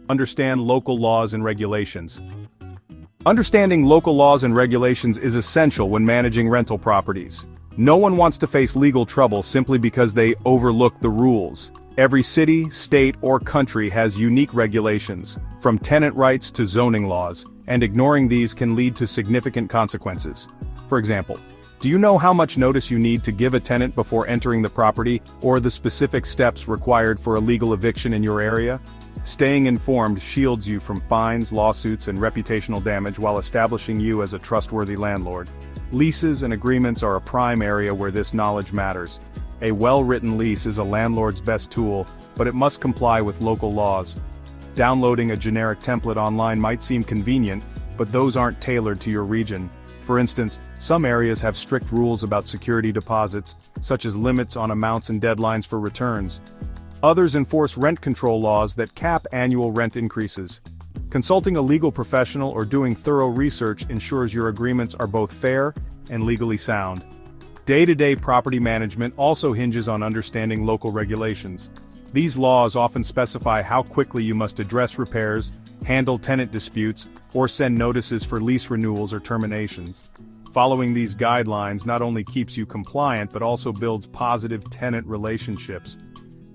Understand local laws and regulations. Understanding local laws and regulations is essential when managing rental properties. No one wants to face legal trouble simply because they overlook the rules. Every city, state, or country has unique regulations, from tenant rights to zoning laws, and ignoring these can lead to significant consequences. For example, do you know how much notice you need to give a tenant before entering the property, or the specific steps required for a legal eviction in your area? Staying informed shields you from fines, lawsuits, and reputational damage while establishing you as a trustworthy landlord. Leases and agreements are a prime area where this knowledge matters. A well-written lease is a landlord's best tool, but it must comply with local laws. Downloading a generic template online might seem convenient, but those aren't tailored to your region. For instance, some areas have strict rules about security deposits, such as limits on amounts and deadlines for returns. Others enforce rent control laws that cap annual rent increases. Consulting a legal professional or doing thorough research ensures your agreements are both fair and legally sound. Day-to-day property management also hinges on understanding local regulations. These laws often specify how quickly you must address repairs, handle tenant disputes, or send notices for lease renewals or terminations. Following these guidelines not only keeps you compliant but also builds positive tenant relationships.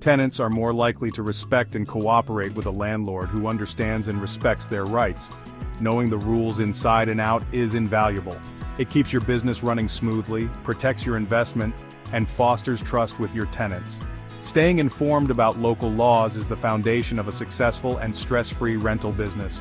Tenants are more likely to respect and cooperate with a landlord who understands and respects their rights. Knowing the rules inside and out is invaluable. It keeps your business running smoothly, protects your investment, and fosters trust with your tenants. Staying informed about local laws is the foundation of a successful and stress-free rental business.